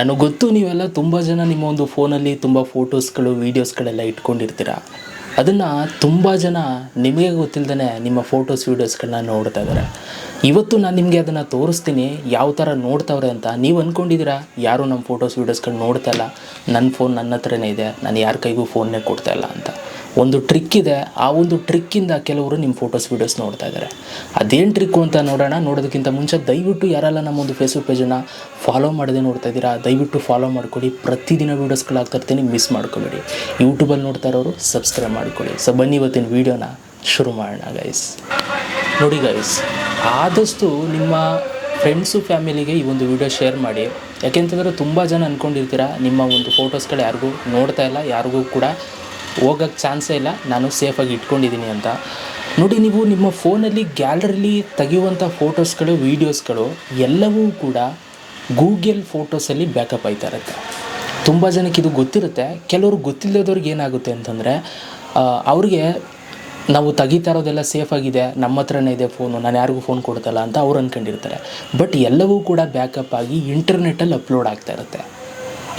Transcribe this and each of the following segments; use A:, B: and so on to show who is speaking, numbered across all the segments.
A: ನನಗೆ ಗೊತ್ತು ನೀವೆಲ್ಲ ತುಂಬ ಜನ ನಿಮ್ಮ ಒಂದು ಫೋನಲ್ಲಿ ತುಂಬ ಫೋಟೋಸ್ಗಳು ವೀಡಿಯೋಸ್ಗಳೆಲ್ಲ ಇಟ್ಕೊಂಡಿರ್ತೀರ. ಅದನ್ನು ತುಂಬ ಜನ ನಿಮಗೆ ಗೊತ್ತಿಲ್ಲದೇ ನಿಮ್ಮ ಫೋಟೋಸ್ ವೀಡಿಯೋಸ್ಗಳನ್ನ ನೋಡ್ತಾ ಇದ್ದಾರೆ. ಇವತ್ತು ನಾನು ನಿಮಗೆ ಅದನ್ನು ತೋರಿಸ್ತೀನಿ ಯಾವ ಥರ ನೋಡ್ತಾವ್ರೆ ಅಂತ. ನೀವು ಅಂದ್ಕೊಂಡಿದ್ದೀರಾ ಯಾರು ನಮ್ಮ ಫೋಟೋಸ್ ವೀಡಿಯೋಸ್ಗಳು ನೋಡ್ತಾ ಇಲ್ಲ, ನನ್ನ ಫೋನ್ ನನ್ನ ಹತ್ರನೇ ಇದೆ, ನಾನು ಯಾರ ಕೈಗೂ ಫೋನ್ನೇ ಕೊಡ್ತಾ ಇಲ್ಲ ಅಂತ. ಒಂದು ಟ್ರಿಕ್ ಇದೆ. ಆ ಒಂದು ಟ್ರಿಕ್ಕಿಂದ ಕೆಲವರು ನಿಮ್ಮ ಫೋಟೋಸ್ ವೀಡಿಯೋಸ್ ನೋಡ್ತಾ ಇದ್ದಾರೆ. ಅದೇನು ಟ್ರಿಕ್ಕು ಅಂತ ನೋಡೋಣ. ನೋಡೋದಕ್ಕಿಂತ ಮುಂಚೆ ದಯವಿಟ್ಟು ಯಾರೆಲ್ಲ ನಮ್ಮೊಂದು ಫೇಸ್ಬುಕ್ ಪೇಜನ್ನು ಫಾಲೋ ಮಾಡದೆ ನೋಡ್ತಾ ಇದ್ದೀರಾ, ದಯವಿಟ್ಟು ಫಾಲೋ ಮಾಡ್ಕೊಳ್ಳಿ. ಪ್ರತಿದಿನ ವೀಡಿಯೋಸ್ಗಳಾಗ್ತಿರ್ತೀನಿ, ಮಿಸ್ ಮಾಡ್ಕೊಬೇಡಿ. ಯೂಟ್ಯೂಬಲ್ಲಿ ನೋಡ್ತಾ ಇರೋರು ಸಬ್ಸ್ಕ್ರೈಬ್ ಮಾಡ್ಕೊಳ್ಳಿ. ಸೊ ಬನ್ನಿ ಇವತ್ತಿನ ವೀಡಿಯೋನ ಶುರು ಮಾಡೋಣ ಗೈಸ್. ನೋಡಿ ಗೈಸ್, ಆದಷ್ಟು ನಿಮ್ಮ ಫ್ರೆಂಡ್ಸು ಫ್ಯಾಮಿಲಿಗೆ ಈ ಒಂದು ವಿಡಿಯೋ ಶೇರ್ ಮಾಡಿ. ಯಾಕೆಂತಂದರೆ ತುಂಬ ಜನ ಅಂದ್ಕೊಂಡಿರ್ತೀರ ನಿಮ್ಮ ಒಂದು ಫೋಟೋಸ್ಗಳು ಯಾರಿಗೂ ನೋಡ್ತಾ ಇಲ್ಲ, ಯಾರಿಗೂ ಕೂಡ ಹೋಗೋಕ್ಕೆ ಚಾನ್ಸೇ ಇಲ್ಲ, ನಾನು ಸೇಫಾಗಿ ಇಟ್ಕೊಂಡಿದ್ದೀನಿ ಅಂತ. ನೋಡಿ, ನೀವು ನಿಮ್ಮ ಫೋನಲ್ಲಿ ಗ್ಯಾಲರಿಲಿ ತೆಗೆಯುವಂಥ ಫೋಟೋಸ್ಗಳು ವೀಡಿಯೋಸ್ಗಳು ಎಲ್ಲವೂ ಕೂಡ ಗೂಗಲ್ ಫೋಟೋಸಲ್ಲಿ ಬ್ಯಾಕಪ್ ಆಯ್ತಾ ಇರುತ್ತೆ. ತುಂಬ ಜನಕ್ಕೆ ಇದು ಗೊತ್ತಿರುತ್ತೆ. ಕೆಲವರು ಗೊತ್ತಿಲ್ಲದವ್ರಿಗೆ ಏನಾಗುತ್ತೆ ಅಂತಂದರೆ ಅವ್ರಿಗೆ ನಾವು ತೆಗಿತಾ ಇರೋದೆಲ್ಲ ಸೇಫಾಗಿದೆ, ನಮ್ಮ ಹತ್ರನೇ ಇದೆ ಫೋನು, ನಾನು ಯಾರಿಗೂ ಫೋನ್ ಕೊಡ್ತಲ್ಲ ಅಂತ ಅವ್ರು ಅಂದ್ಕೊಂಡಿರ್ತಾರೆ. ಬಟ್ ಎಲ್ಲವೂ ಕೂಡ ಬ್ಯಾಕಪ್ ಆಗಿ ಇಂಟರ್ನೆಟ್ಟಲ್ಲಿ ಅಪ್ಲೋಡ್ ಆಗ್ತಾ ಇರುತ್ತೆ.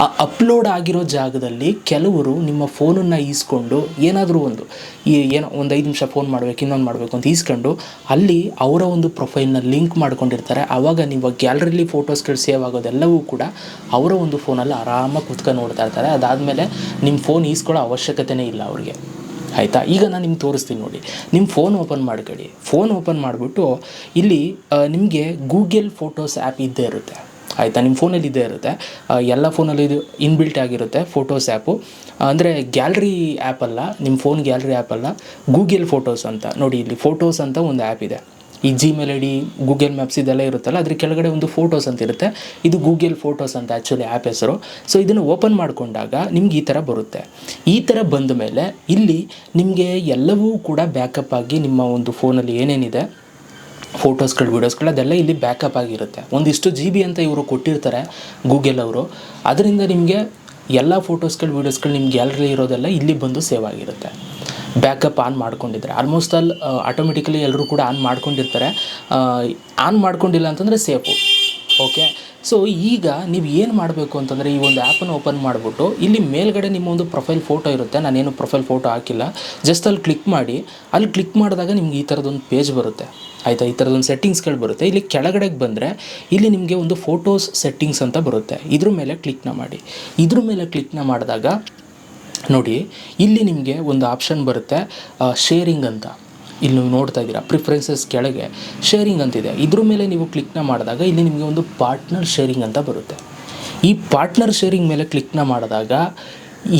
A: ಆ ಅಪ್ಲೋಡ್ ಆಗಿರೋ ಜಾಗದಲ್ಲಿ ಕೆಲವರು ನಿಮ್ಮ ಫೋನನ್ನು ಈಸ್ಕೊಂಡು ಏನಾದರೂ ಏನೋ ಒಂದು 5 ನಿಮಿಷ ಫೋನ್ ಮಾಡಬೇಕು, ಇನ್ನೊಂದು ಮಾಡಬೇಕು ಅಂತ ಈಸ್ಕೊಂಡು ಅಲ್ಲಿ ಅವರ ಒಂದು ಪ್ರೊಫೈಲ್ನ ಲಿಂಕ್ ಮಾಡ್ಕೊಂಡಿರ್ತಾರೆ. ಆವಾಗ ನೀವು ಗ್ಯಾಲರಿಲಿ ಫೋಟೋಸ್ಗಳು ಸೇವ್ ಆಗೋದೆಲ್ಲವೂ ಕೂಡ ಅವರ ಒಂದು ಫೋನಲ್ಲಿ ಆರಾಮಾಗಿ ಕುತ್ಕೊಂಡು ನೋಡ್ತಾ ಇರ್ತಾರೆ. ಅದಾದಮೇಲೆ ನಿಮ್ಮ ಫೋನ್ ಈಸ್ಕೊಳ್ಳೋ ಅವಶ್ಯಕತೆಯೇ ಇಲ್ಲ ಅವ್ರಿಗೆ. ಆಯಿತಾ? ಈಗ ನಾನು ನಿಮ್ಗೆ ತೋರಿಸ್ತೀನಿ ನೋಡಿ. ನಿಮ್ಮ ಫೋನ್ ಓಪನ್ ಮಾಡ್ಕೊಳ್ಳಿ. ಫೋನ್ ಓಪನ್ ಮಾಡಿಬಿಟ್ಟು ಇಲ್ಲಿ ನಿಮಗೆ ಗೂಗಲ್ ಫೋಟೋಸ್ ಆ್ಯಪ್ ಇದ್ದೇ ಇರುತ್ತೆ. ಆಯಿತಾ? ನಿಮ್ಮ ಫೋನಲ್ಲಿ ಇದ್ದೇ ಇರುತ್ತೆ. ಎಲ್ಲ ಫೋನಲ್ಲಿ ಇದು ಇನ್ಬಿಲ್ಟ್ ಆಗಿರುತ್ತೆ ಫೋಟೋಸ್ ಆ್ಯಪು. ಅಂದರೆ ಗ್ಯಾಲರಿ ಆ್ಯಪ್ ಅಲ್ಲ, ನಿಮ್ಮ ಫೋನ್ ಗ್ಯಾಲರಿ ಆ್ಯಪ್ ಅಲ್ಲ, ಗೂಗಲ್ ಫೋಟೋಸ್ ಅಂತ. ನೋಡಿ, ಇಲ್ಲಿ ಫೋಟೋಸ್ ಅಂತ ಒಂದು ಆ್ಯಪ್ ಇದೆ. ಈ Gmail I D, Google maps ಇದೆಲ್ಲ ಇರುತ್ತಲ್ಲ, ಅದ್ರ ಕೆಳಗಡೆ ಒಂದು ಫೋಟೋಸ್ ಅಂತ ಇರುತ್ತೆ. ಇದು ಗೂಗಲ್ ಫೋಟೋಸ್ ಅಂತ ಆ್ಯಕ್ಚುಲಿ ಆ್ಯಪ್ ಹೆಸರು. ಸೊ ಇದನ್ನು ಓಪನ್ ಮಾಡಿಕೊಂಡಾಗ ನಿಮ್ಗೆ ಈ ಥರ ಬರುತ್ತೆ. ಈ ಥರ ಬಂದ ಮೇಲೆ ಇಲ್ಲಿ ನಿಮಗೆ ಎಲ್ಲವೂ ಕೂಡ ಬ್ಯಾಕಪ್ ಆಗಿ ನಿಮ್ಮ ಒಂದು ಫೋನಲ್ಲಿ ಏನೇನಿದೆ ಫೋಟೋಸ್ಗಳು ವೀಡಿಯೋಸ್ಗಳು ಅದೆಲ್ಲ ಇಲ್ಲಿ ಬ್ಯಾಕಪ್ ಆಗಿರುತ್ತೆ. ಒಂದಿಷ್ಟು GB ಅಂತ ಇವರು ಕೊಟ್ಟಿರ್ತಾರೆ ಗೂಗಲ್ ಅವರು. ಅದರಿಂದ ನಿಮಗೆ ಎಲ್ಲ ಫೋಟೋಸ್ಗಳು ವೀಡಿಯೋಸ್ಗಳು ನಿಮ್ಮ ಗ್ಯಾಲರಿ ಇರೋದೆಲ್ಲ ಇಲ್ಲಿ ಬಂದು ಸೇವ್ ಆಗಿರುತ್ತೆ. ಬ್ಯಾಕಪ್ ಆನ್ ಮಾಡ್ಕೊಂಡಿದ್ದಾರೆ ಆಲ್ಮೋಸ್ಟ್ ಆಲ್ ಆಟೋಮೆಟಿಕಲಿ ಎಲ್ಲರೂ ಕೂಡ ಆನ್ ಮಾಡ್ಕೊಂಡಿರ್ತಾರೆ. ಆನ್ ಮಾಡ್ಕೊಂಡಿಲ್ಲ ಅಂತಂದರೆ ಸೇಫು. ಓಕೆ, ಸೊ ಈಗ ನೀವು ಏನು ಮಾಡಬೇಕು ಅಂತಂದರೆ ಈ ಒಂದು ಆ್ಯಪನ್ನು ಓಪನ್ ಮಾಡಿಬಿಟ್ಟು ಇಲ್ಲಿ ಮೇಲ್ಗಡೆ ನಿಮ್ಮ ಒಂದು ಪ್ರೊಫೈಲ್ ಫೋಟೋ ಇರುತ್ತೆ. ನಾನೇನು ಪ್ರೊಫೈಲ್ ಫೋಟೋ ಹಾಕಿಲ್ಲ, ಜಸ್ಟ್ ಅಲ್ಲಿ ಕ್ಲಿಕ್ ಮಾಡಿ. ಅಲ್ಲಿ ಕ್ಲಿಕ್ ಮಾಡಿದಾಗ ನಿಮ್ಗೆ ಈ ಥರದೊಂದು ಪೇಜ್ ಬರುತ್ತೆ. ಆಯಿತಾ? ಈ ಥರದೊಂದು ಸೆಟ್ಟಿಂಗ್ಸ್ಗಳು ಬರುತ್ತೆ. ಇಲ್ಲಿ ಕೆಳಗಡೆಗೆ ಬಂದರೆ ಇಲ್ಲಿ ನಿಮಗೆ ಒಂದು ಫೋಟೋಸ್ ಸೆಟ್ಟಿಂಗ್ಸ್ ಅಂತ ಬರುತ್ತೆ. ಇದ್ರ ಮೇಲೆ ಕ್ಲಿಕ್ನ ಮಾಡಿ. ಇದ್ರ ಮೇಲೆ ಕ್ಲಿಕ್ನ ಮಾಡಿದಾಗ ನೋಡಿ, ಇಲ್ಲಿ ನಿಮಗೆ ಒಂದು ಆಪ್ಷನ್ ಬರುತ್ತೆ ಶೇರಿಂಗ್ ಅಂತ. ಇಲ್ಲಿ ನೀವು ನೋಡ್ತಾ ಇದ್ದೀರಾ, ಪ್ರಿಫರೆನ್ಸಸ್ ಕೆಳಗೆ ಶೇರಿಂಗ್ ಅಂತಿದೆ. ಇದ್ರ ಮೇಲೆ ನೀವು ಕ್ಲಿಕ್ನ ಮಾಡಿದಾಗ ಇಲ್ಲಿ ನಿಮಗೆ ಒಂದು ಪಾರ್ಟ್ನರ್ ಶೇರಿಂಗ್ ಅಂತ ಬರುತ್ತೆ. ಈ ಪಾರ್ಟ್ನರ್ ಶೇರಿಂಗ್ ಮೇಲೆ ಕ್ಲಿಕ್ನ ಮಾಡಿದಾಗ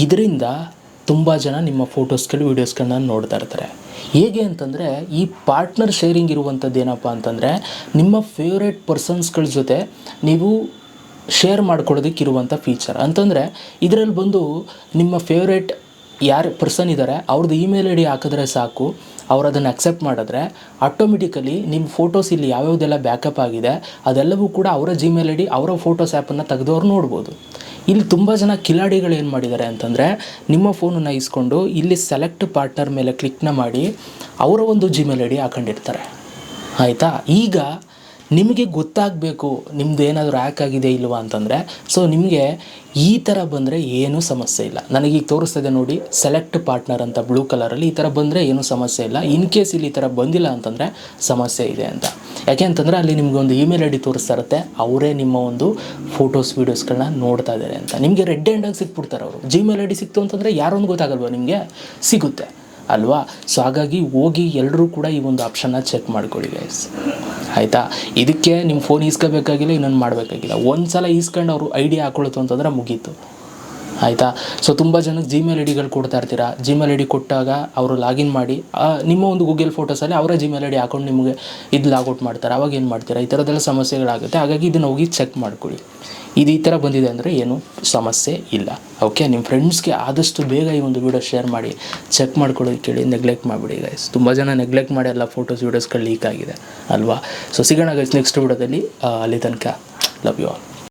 A: ಇದರಿಂದ ತುಂಬ ಜನ ನಿಮ್ಮ ಫೋಟೋಸ್ಗಳು ವೀಡಿಯೋಸ್ಗಳನ್ನ ನೋಡ್ತಾ ಇರ್ತಾರೆ. ಹೇಗೆ ಅಂತಂದರೆ ಈ ಪಾರ್ಟ್ನರ್ ಶೇರಿಂಗ್ ಇರುವಂಥದ್ದು ಏನಪ್ಪ ಅಂತಂದರೆ ನಿಮ್ಮ ಫೇವ್ರೇಟ್ ಪರ್ಸನ್ಸ್ಗಳ ಜೊತೆ ನೀವು ಶೇರ್ ಮಾಡ್ಕೊಳ್ಳೋದಕ್ಕಿರುವಂಥ ಫೀಚರ್. ಅಂತಂದರೆ ಇದರಲ್ಲಿ ಬಂದು ನಿಮ್ಮ ಫೇವ್ರೇಟ್ ಯಾರು ಪರ್ಸನ್ ಇದ್ದಾರೆ ಅವ್ರದ್ದು ಇಮೇಲ್ ಐ ಡಿ ಹಾಕಿದ್ರೆ ಸಾಕು. ಅವ್ರು ಅದನ್ನು ಅಕ್ಸೆಪ್ಟ್ ಮಾಡಿದ್ರೆ ಆಟೋಮೆಟಿಕಲಿ ನಿಮ್ಮ ಫೋಟೋಸ್ ಇಲ್ಲಿ ಯಾವ್ಯಾವುದೆಲ್ಲ ಬ್ಯಾಕಪ್ ಆಗಿದೆ ಅದೆಲ್ಲವೂ ಕೂಡ ಅವರ ಜಿಮೇಲ್ ಐ ಡಿ, ಅವರ ಫೋಟೋಸ್ ಆ್ಯಪನ್ನು ತೆಗೆದವ್ರು ನೋಡ್ಬೋದು. ಇಲ್ಲಿ ತುಂಬ ಜನ ಕಿಲಾಡಿಗಳು ಏನು ಮಾಡಿದ್ದಾರೆ ಅಂತಂದರೆ ನಿಮ್ಮ ಫೋನನ್ನು ಇಸ್ಕೊಂಡು ಇಲ್ಲಿ ಸೆಲೆಕ್ಟ್ ಪಾರ್ಟ್ನರ್ ಮೇಲೆ ಕ್ಲಿಕ್ನ ಮಾಡಿ ಅವರ ಒಂದು ಜಿಮೇಲ್ ಐ ಡಿ ಹಾಕೊಂಡಿರ್ತಾರೆ. ಆಯಿತಾ? ಈಗ ನಿಮಗೆ ಗೊತ್ತಾಗಬೇಕು ನಿಮ್ಮದು ಏನಾದರೂ ಹ್ಯಾಕ್ ಆಗಿದೆ ಇಲ್ವಾ ಅಂತಂದರೆ, ಸೊ ನಿಮಗೆ ಈ ಥರ ಬಂದರೆ ಏನೂ ಸಮಸ್ಯೆ ಇಲ್ಲ. ನನಗೀಗ ತೋರಿಸ್ತದೆ ನೋಡಿ, ಸೆಲೆಕ್ಟ್ ಪಾರ್ಟ್ನರ್ ಅಂತ ಬ್ಲೂ ಕಲರಲ್ಲಿ ಈ ಥರ ಬಂದರೆ ಏನೂ ಸಮಸ್ಯೆ ಇಲ್ಲ. ಇನ್ ಕೇಸ್ ಇಲ್ಲಿ ಈ ಥರ ಬಂದಿಲ್ಲ ಅಂತಂದರೆ ಸಮಸ್ಯೆ ಇದೆ ಅಂತ. ಯಾಕೆ ಅಂತಂದರೆ ಅಲ್ಲಿ ನಿಮಗೆ ಒಂದು ಇಮೇಲ್ ಐ ಡಿ ತೋರಿಸ್ತಾ ಇರುತ್ತೆ, ಅವರೇ ನಿಮ್ಮ ಒಂದು ಫೋಟೋಸ್ ವೀಡಿಯೋಸ್ಗಳನ್ನ ನೋಡ್ತಾ ಇದ್ದಾರೆ ಅಂತ. ನಿಮಗೆ ರೆಡ್ ಹ್ಯಾಂಡಾಗಿ ಸಿಕ್ಬಿಡ್ತಾರೆ ಅವರು. ಜಿಮೇಲ್ ಐ ಡಿ ಸಿಕ್ತು ಅಂತಂದರೆ ಯಾರೊಂದು ಗೊತ್ತಾಗಲ್ವ ನಿಮಗೆ, ಸಿಗುತ್ತೆ ಅಲ್ವಾ? ಸೊ ಹಾಗಾಗಿ ಹೋಗಿ ಎಲ್ಲರೂ ಕೂಡ ಈ ಒಂದು ಆಪ್ಷನ್ನ ಚೆಕ್ ಮಾಡ್ಕೊಳ್ಳಿ ಗೈಸ್. ಆಯಿತಾ? ಇದಕ್ಕೆ ನಿಮ್ಮ ಫೋನ್ ಈಸ್ಕೋಬೇಕಾಗಿಲ್ಲ, ಇನ್ನೊಂದು ಮಾಡಬೇಕಾಗಿಲ್ಲ. ಒಂದು ಸಲ ಈಸ್ಕೊಂಡು ಅವರು ಐ ಡಿ ಹಾಕೊಳ್ತು ಅಂತಂದರೆ ಮುಗೀತು. ಆಯಿತಾ? ಸೊ ತುಂಬ ಜನಕ್ಕೆ ಜಿಮೇಲ್ ಐ ಡಿಗಳು ಕೊಡ್ತಾ ಇರ್ತೀರಾ. ಜಿಮೇಲ್ ಐ ಡಿ ಕೊಟ್ಟಾಗ ಅವರು ಲಾಗಿನ್ ಮಾಡಿ ನಿಮ್ಮ ಒಂದು ಗೂಗಲ್ ಫೋಟೋಸಲ್ಲಿ ಅವರ ಜಿಮೇಲ್ ಐ ಡಿ ಹಾಕೊಂಡು ನಿಮಗೆ ಇದು ಲಾಗೌಟ್ ಮಾಡ್ತಾರೆ. ಅವಾಗ ಏನು ಮಾಡ್ತೀರಾ? ಈ ಥರದ್ದೆಲ್ಲ ಸಮಸ್ಯೆಗಳಾಗುತ್ತೆ. ಹಾಗಾಗಿ ಇದನ್ನು ಹೋಗಿ ಚೆಕ್ ಮಾಡ್ಕೊಳ್ಳಿ. ಇದು ಈ ಥರ ಬಂದಿದೆ ಅಂದರೆ ಏನೂ ಸಮಸ್ಯೆ ಇಲ್ಲ. ಓಕೆ, ನಿಮ್ಮ ಫ್ರೆಂಡ್ಸ್ಗೆ ಆದಷ್ಟು ಬೇಗ ಈ ಒಂದು ವೀಡಿಯೋ ಶೇರ್ ಮಾಡಿ, ಚೆಕ್ ಮಾಡ್ಕೊಳ್ಳೋದಕ್ಕೆ ಕೇಳಿ, ನೆಗ್ಲೆಕ್ಟ್ ಮಾಡಿಬಿಡಿ ಗೈಸ್. ತುಂಬ ಜನ ನೆಗ್ಲೆಕ್ಟ್ ಮಾಡಿ ಎಲ್ಲ ಫೋಟೋಸ್ ವೀಡಿಯೋಸ್ಗಳು ಲೀಕ್ ಆಗಿದೆ ಅಲ್ವಾ? ಸೊ ಸಿಗೋಣ ಗೈಸ್ ನೆಕ್ಸ್ಟ್ ವೀಡಿಯೋದಲ್ಲಿ. ಅಲ್ಲಿ ತನಕ ಲವ್ ಯು ಆಲ್.